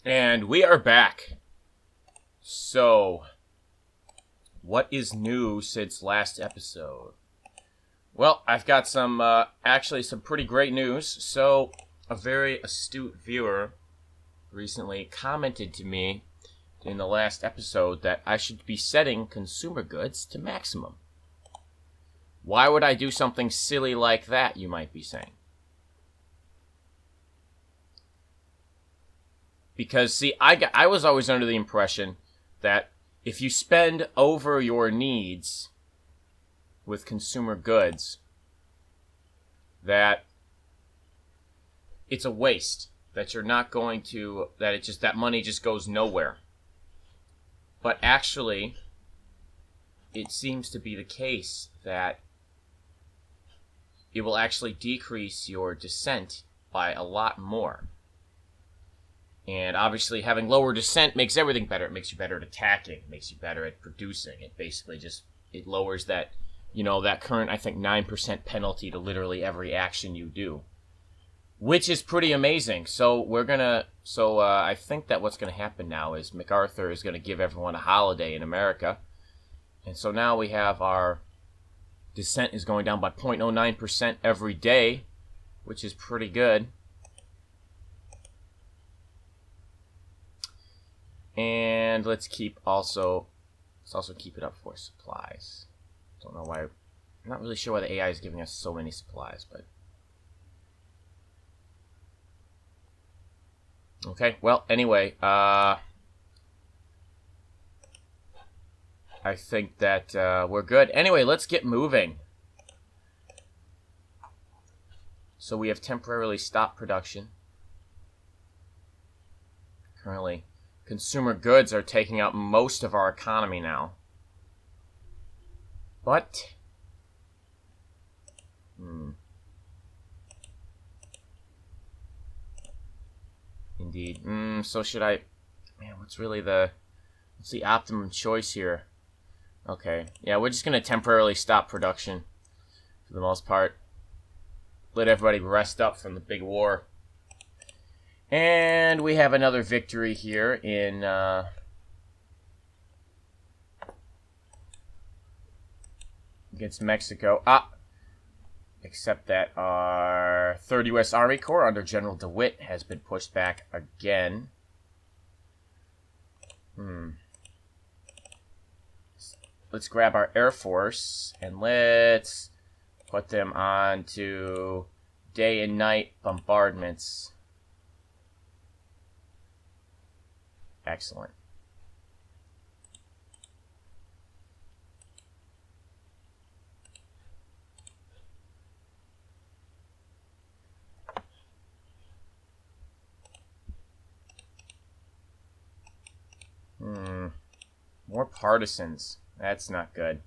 And we are back. So, what is new since last episode? Well, I've got actually some pretty great news. So, a very astute viewer recently commented to me in the last episode that I should be setting consumer goods to maximum. Why would I do something silly like that, you might be saying? Because, see, I was always under the impression that if you spend over your needs with consumer goods, that it's a waste. That you're not going to, that money just goes nowhere. But actually, it seems to be the case that it will actually decrease your descent by a lot more. And obviously having lower descent makes everything better. It makes you better at attacking. It makes you better at producing. It basically it lowers that, that current, I think, 9% penalty to literally every action you do. Which is pretty amazing. So I think that what's going to happen now is Macarthur is going to give everyone a holiday in America. And so now we have our descent is going down by 0.09% every day, which is pretty good. And let's also keep it up for supplies. Don't know why. I'm not really sure why the AI is giving us so many supplies, but okay. Well, anyway, I think that we're good. Anyway, let's get moving. So we have temporarily stopped production. Currently, consumer goods are taking out most of our economy now. But indeed. So should I? Man, what's the optimum choice here? Okay. Yeah, we're just gonna temporarily stop production for the most part. Let everybody rest up from the big war. And we have another victory here in against Mexico. Except that our 3rd U.S. Army Corps under General DeWitt has been pushed back again. Let's grab our Air Force and let's put them on to day and night bombardments. Excellent. More partisans. That's not good.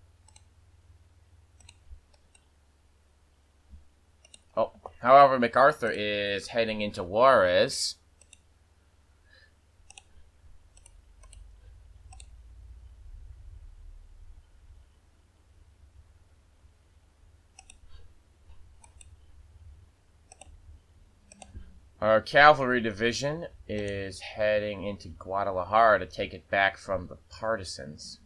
Oh, however, Macarthur is heading into Juarez. Our cavalry division is heading into Guadalajara to take it back from the partisans.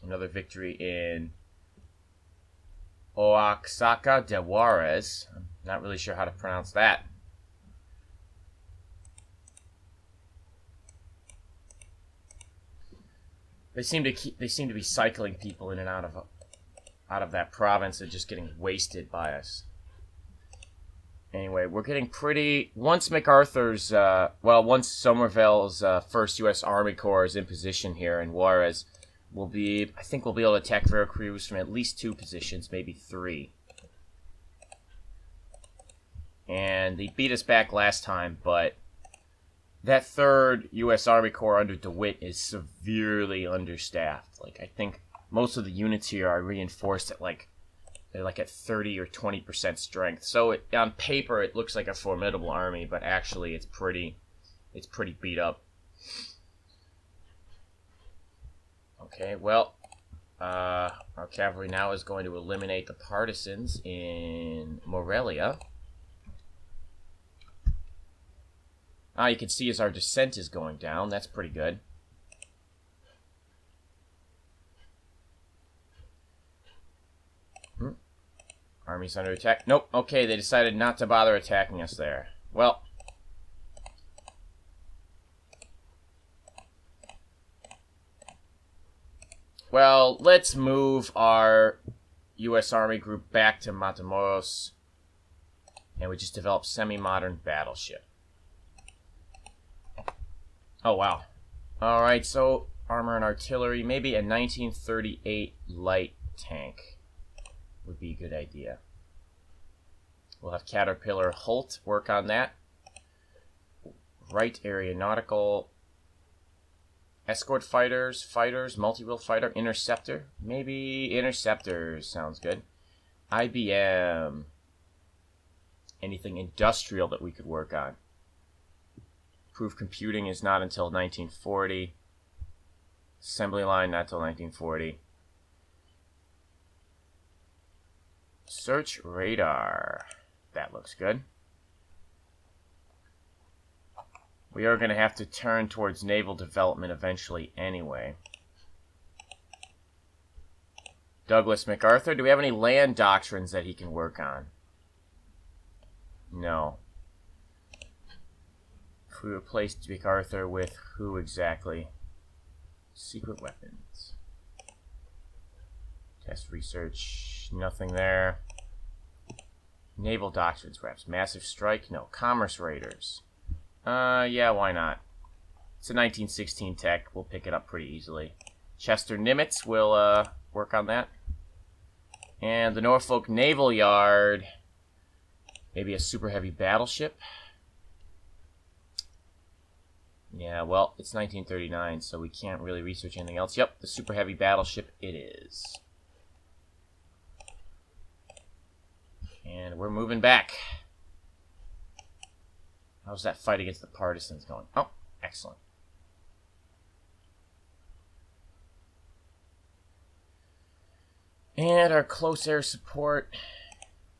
Another victory in Oaxaca de Juarez. I'm not really sure how to pronounce that. They seem to be cycling people in and out of that province and just getting wasted by us. Anyway, we're getting pretty... Once MacArthur's... once Somerville's 1st U.S. Army Corps is in position here in Juarez, I think we'll be able to attack Veracruz from at least 2 positions, maybe 3. And they beat us back last time, but that 3rd U.S. Army Corps under DeWitt is severely understaffed. Like, I think most of the units here are reinforced at they're at 30 or 20% strength. So on paper it looks like a formidable army, but actually it's pretty beat up. Okay, well, our cavalry now is going to eliminate the partisans in Morelia. Ah, you can see as our descent is going down. That's pretty good. Army's under attack. Nope. Okay, they decided not to bother attacking us there. Well. Well, let's move our U.S. Army group back to Matamoros. And we just developed semi-modern battleship. Oh, wow. Alright, so armor and artillery. Maybe a 1938 light tank would be a good idea. We'll have Caterpillar Holt work on that. Right area nautical. Escort fighters, multi-wheel fighter, interceptor. Maybe interceptors sounds good. IBM. Anything industrial that we could work on. Proof computing is not until 1940. Assembly line not until 1940. Search radar. That looks good. We are going to have to turn towards naval development eventually anyway. Douglas MacArthur. Do we have any land doctrines that he can work on? No. If we replaced MacArthur with who exactly? Secret weapons. Test research. Nothing there. Naval doctrines, perhaps. Massive strike? No. Commerce raiders. Yeah, why not? It's a 1916 tech. We'll pick it up pretty easily. Chester Nimitz will work on that. And the Norfolk Naval Yard. Maybe a super heavy battleship. Yeah, well, it's 1939, so we can't really research anything else. Yep, the super heavy battleship it is. And we're moving back. How's that fight against the partisans going? Oh, excellent. And our close air support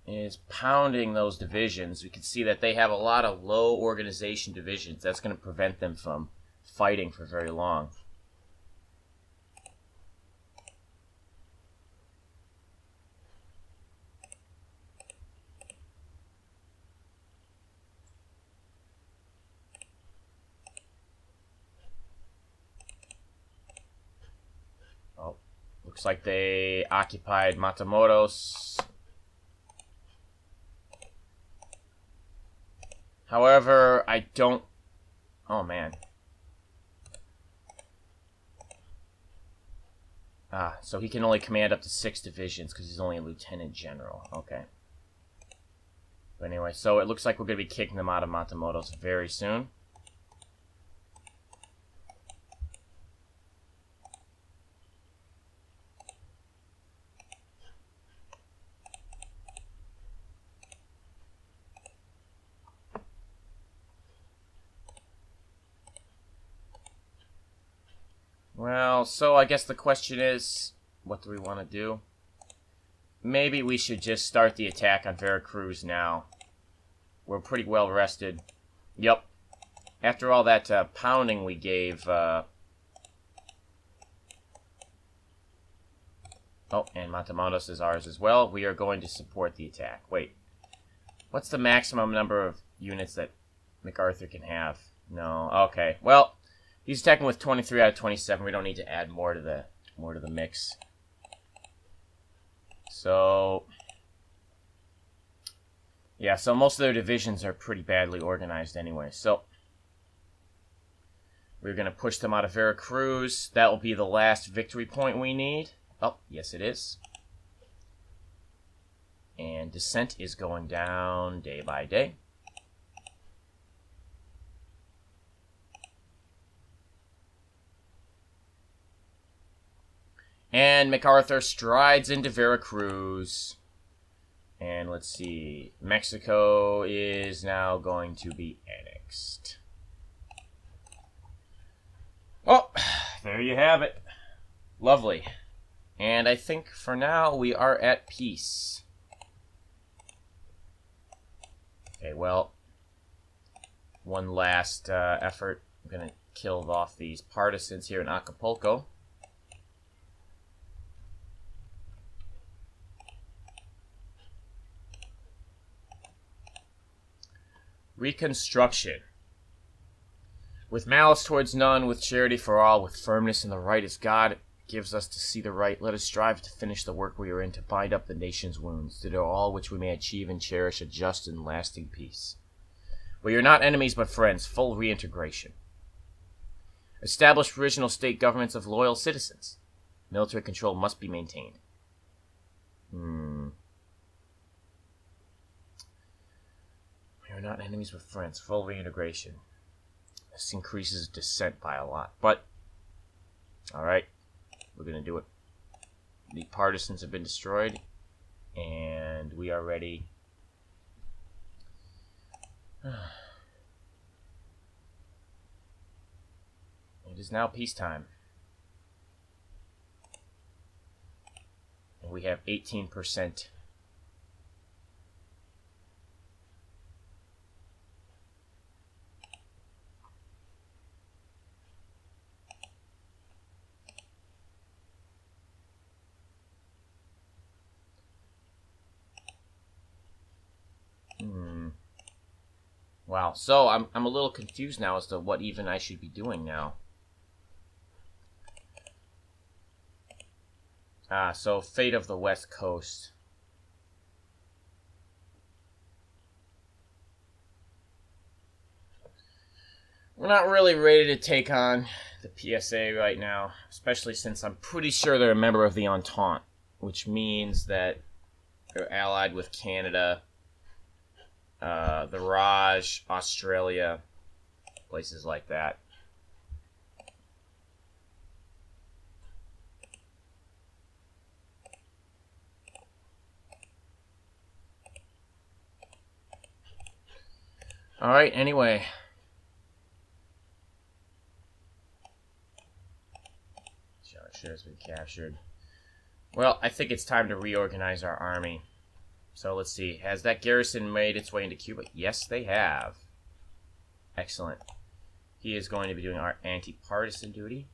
is pounding those divisions. We can see that they have a lot of low organization divisions. That's going to prevent them from fighting for very long. Oh, looks like they occupied Matamoros. However, I don't... Oh, man. Ah, so he can only command up to 6 divisions because he's only a lieutenant general. Okay. But anyway, so it looks like we're going to be kicking them out of Matamoros very soon. Well, so I guess the question is, what do we want to do? Maybe we should just start the attack on Veracruz now. We're pretty well rested. Yep. After all that pounding we gave... Oh, and Matamoros is ours as well. We are going to support the attack. Wait. What's the maximum number of units that MacArthur can have? No. Okay. Well... He's attacking with 23 out of 27. We don't need to add more to the mix. So, yeah. So most of their divisions are pretty badly organized anyway. So we're gonna push them out of Veracruz. That will be the last victory point we need. Oh, yes, it is. And descent is going down day by day. And MacArthur strides into Veracruz. And let's see. Mexico is now going to be annexed. Oh, there you have it. Lovely. And I think for now we are at peace. Okay, well, one last effort. I'm going to kill off these partisans here in Acapulco. Reconstruction. With malice towards none, with charity for all, with firmness in the right as God gives us to see the right, let us strive to finish the work we are in, to bind up the nation's wounds, to do all which we may achieve and cherish a just and lasting peace. We are not enemies but friends, full reintegration. Establish provisional state governments of loyal citizens. Military control must be maintained. We are not enemies but friends, full reintegration. This increases dissent by a lot, but alright, we're going to do it. The partisans have been destroyed, and we are ready. It is now peacetime. And we have 18%. Wow, so I'm a little confused now as to what even I should be doing now. So fate of the West Coast. We're not really ready to take on the PSA right now, especially since I'm pretty sure they're a member of the Entente, which means that they're allied with Canada, the Raj, Australia, places like that. Alright, anyway. Shire has been captured. Well, I think it's time to reorganize our army. So let's see. Has that garrison made its way into Cuba? Yes, they have. Excellent. He is going to be doing our anti-partisan duty.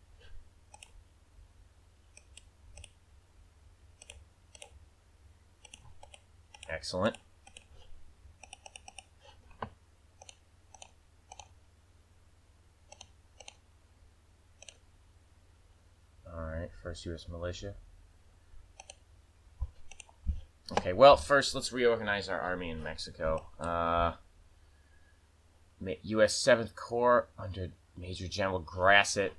Excellent. Alright, first U.S. militia. Okay, well, first let's reorganize our army in Mexico. U.S. 7th Corps under Major General Grasset.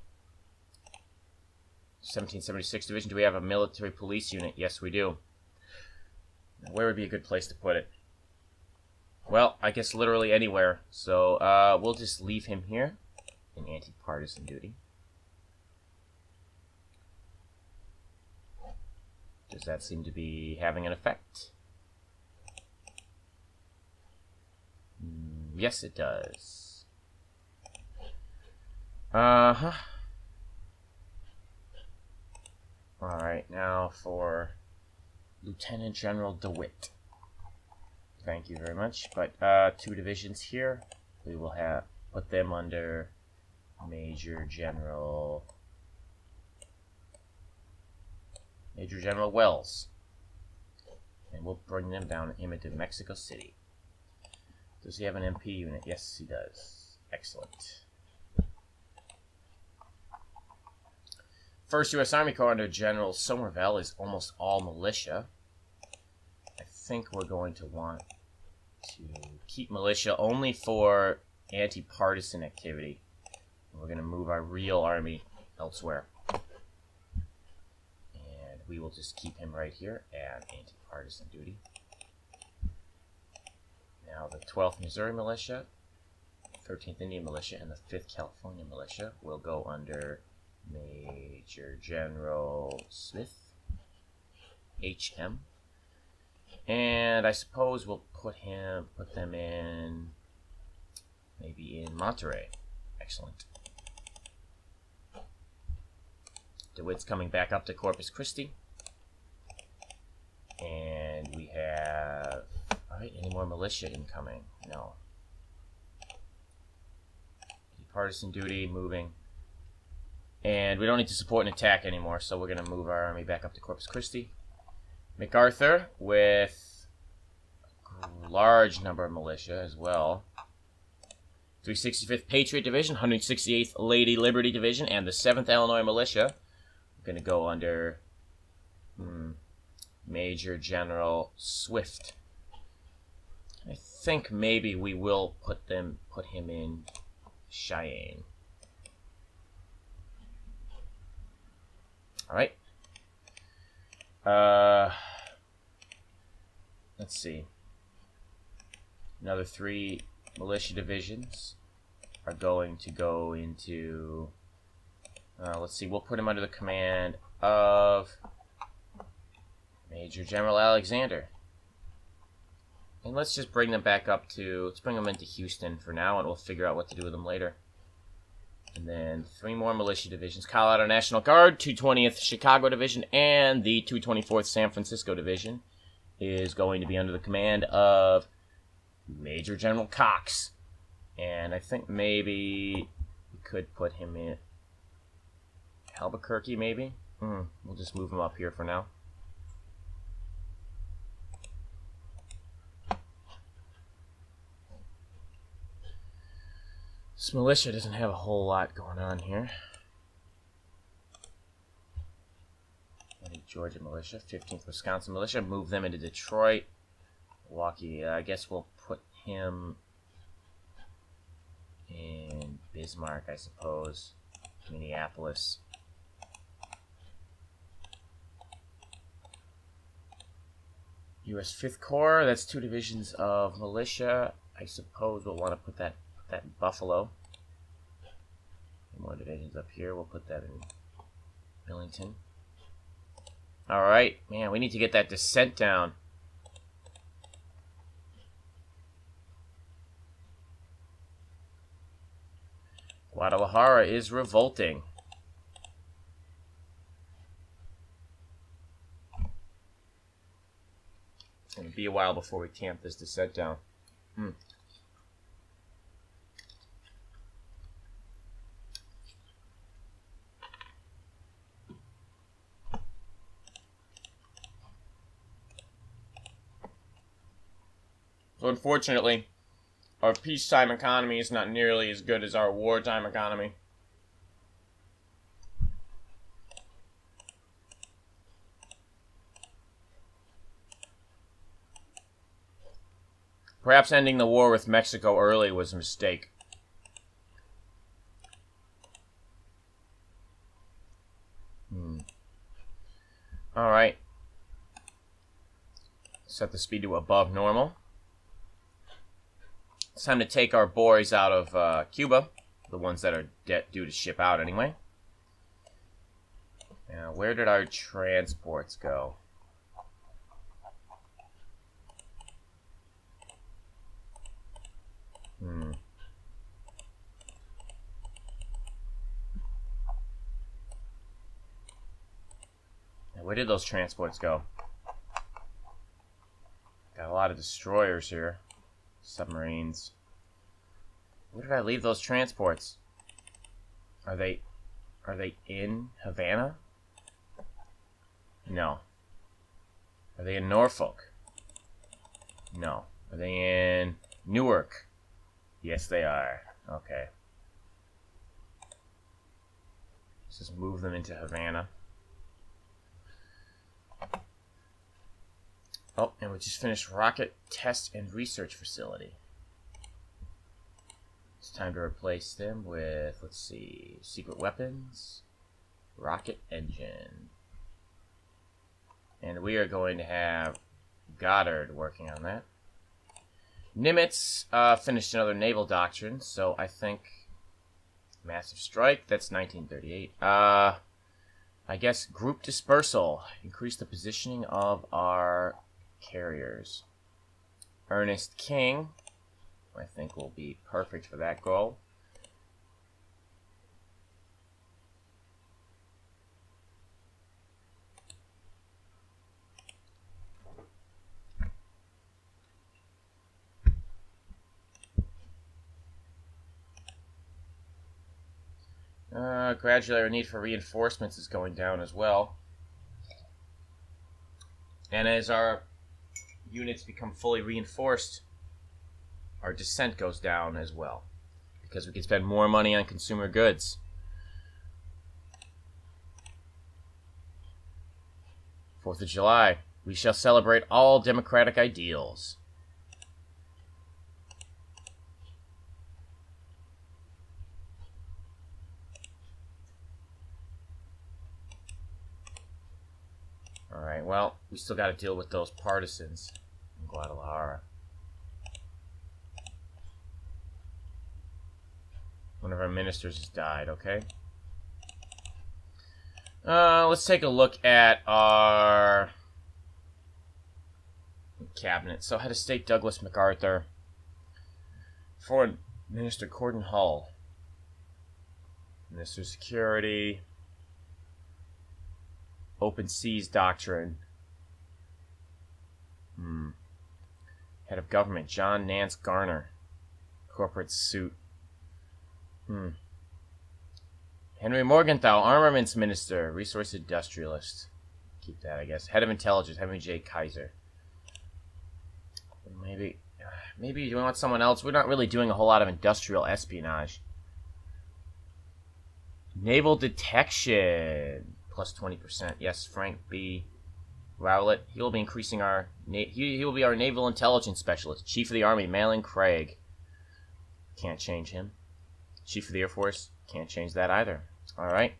1776 Division. Do we have a military police unit? Yes, we do. Where would be a good place to put it? Well, I guess literally anywhere. So we'll just leave him here in anti-partisan duty. Does that seem to be having an effect? Yes, it does. Alright, now for Lieutenant General DeWitt. Thank you very much. But 2 divisions here. We will put them under Major General Wells. And we'll bring them down into Mexico City. Does he have an MP unit? Yes, he does. Excellent. 1st U.S. Army Corps under General Somerville is almost all militia. I think we're going to want to keep militia only for anti-partisan activity. We're going to move our real army elsewhere. And we will just keep him right here at anti-partisan duty. Now the 12th Missouri Militia, 13th Indian Militia, and the 5th California Militia will go under Major General Smith, HM. And I suppose we'll put them in, maybe in Monterey. Excellent. DeWitt's coming back up to Corpus Christi. And we have... Alright, any more militia incoming? No. Partisan duty, moving. And we don't need to support an attack anymore, so we're going to move our army back up to Corpus Christi. Macarthur with a large number of militia as well. 365th Patriot Division, 168th Lady Liberty Division, and the 7th Illinois Militia. We're going to go under Major General Swift. I think maybe we will put him in Cheyenne. All right. Let's see. Another 3 militia divisions are going to go into. Let's see. We'll put him under the command of Major General Alexander. And let's just bring them back up to. Let's bring them into Houston for now, and we'll figure out what to do with them later. And then 3 more militia divisions. Colorado National Guard, 220th Chicago Division, and the 224th San Francisco Division is going to be under the command of Major General Cox. And I think maybe we could put him in Albuquerque, maybe? We'll just move him up here for now. This militia doesn't have a whole lot going on here. Georgia Militia, 15th Wisconsin Militia, move them into Detroit. Milwaukee, I guess we'll put him in Bismarck, I suppose. Minneapolis. U.S. 5th Corps, that's 2 divisions of militia. I suppose we'll want to put that in Buffalo. More divisions up here. We'll put that in Millington. Alright, man, we need to get that descent down. Guadalajara is revolting. It's going to be a while before we tamp this descent down. So unfortunately, our peacetime economy is not nearly as good as our wartime economy. Perhaps ending the war with Mexico early was a mistake. Alright. Set the speed to above normal. It's time to take our boys out of Cuba. The ones that are due to ship out anyway. Now, where did our transports go? Now, where did those transports go? Got a lot of destroyers here. Submarines. Where did I leave those transports? Are they in Havana? No. Are they in Norfolk? No. Are they in Newark? Yes, they are. Okay. Let's just move them into Havana. Oh, and we just finished Rocket Test and Research Facility. It's time to replace them with, let's see, Secret Weapons, Rocket Engine. And we are going to have Goddard working on that. Nimitz finished another naval doctrine, so I think Massive Strike, that's 1938. I guess Group Dispersal, increase the positioning of our carriers. Ernest King, I think, will be perfect for that goal. Gradually our need for reinforcements is going down as well. And as our units become fully reinforced, our descent goes down as well. Because we can spend more money on consumer goods. 4th of July. We shall celebrate all democratic ideals. Alright, well, we still got to deal with those partisans in Guadalajara. One of our ministers has died, okay? Let's take a look at our cabinet. So, Head of State Douglas MacArthur. Foreign Minister Gordon Hull. Minister of Security. Open Seas Doctrine. Head of Government John Nance Garner. Corporate Suit. Henry Morgenthau, Armaments Minister, Resource Industrialist. Keep that, I guess. Head of Intelligence, Henry J. Kaiser. Maybe we want someone else. We're not really doing a whole lot of industrial espionage. Naval Detection, plus 20%. Yes, Frank B. Rowlett. He will be increasing our... He will be our Naval Intelligence Specialist. Chief of the Army, Malin Craig. Can't change him. Chief of the Air Force. Can't change that either. Alright.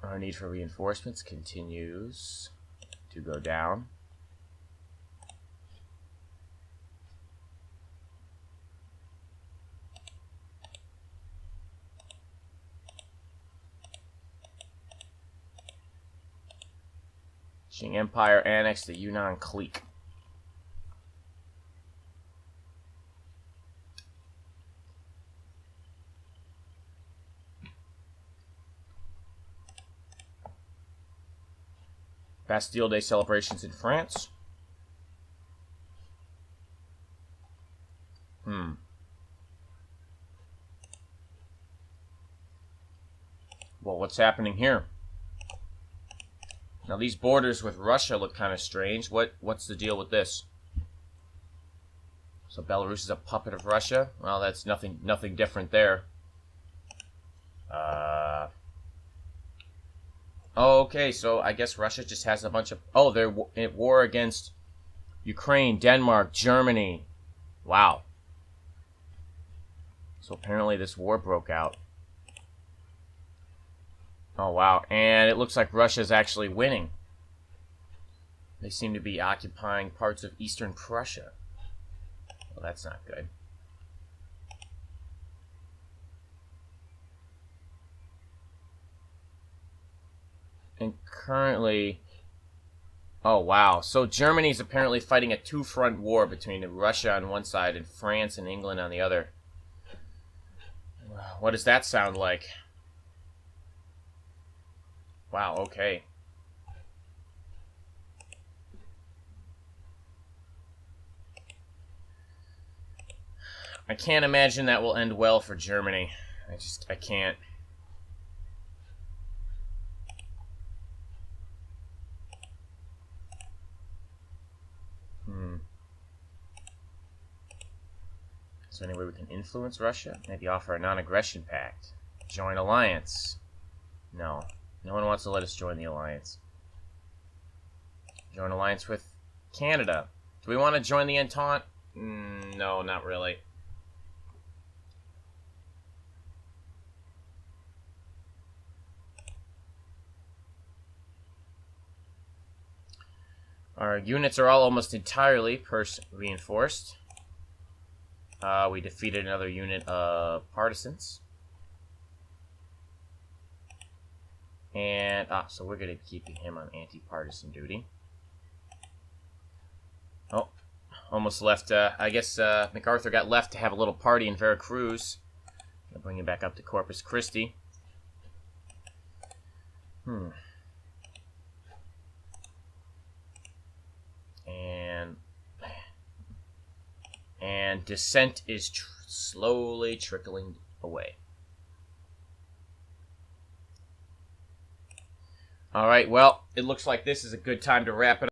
Our need for reinforcements continues to go down. Qing Empire annexed the Yunnan clique. Bastille Day celebrations in France. Well, what's happening here? Now these borders with Russia look kind of strange. What's the deal with this? So Belarus is a puppet of Russia? Well, that's nothing different there. Okay, so I guess Russia just has a bunch of... Oh, they're at war against Ukraine, Denmark, Germany. Wow. So apparently this war broke out. Oh, wow. And it looks like Russia's actually winning. They seem to be occupying parts of eastern Prussia. Well, that's not good. And currently... Oh, wow. So Germany's apparently fighting a two-front war between Russia on one side and France and England on the other. What does that sound like? Wow, okay. I can't imagine that will end well for Germany. I can't. Is there any way we can influence Russia? Maybe offer a non-aggression pact. Join alliance. No. No one wants to let us join the alliance. Join alliance with Canada. Do we want to join the Entente? No, not really. Our units are all almost entirely reinforced. We defeated another unit of partisans. And, so we're going to be keeping him on anti-partisan duty. Oh, almost left, I guess MacArthur got left to have a little party in Veracruz. Gonna bring him back up to Corpus Christi. And and dissent is slowly trickling away. All right, well, it looks like this is a good time to wrap it up.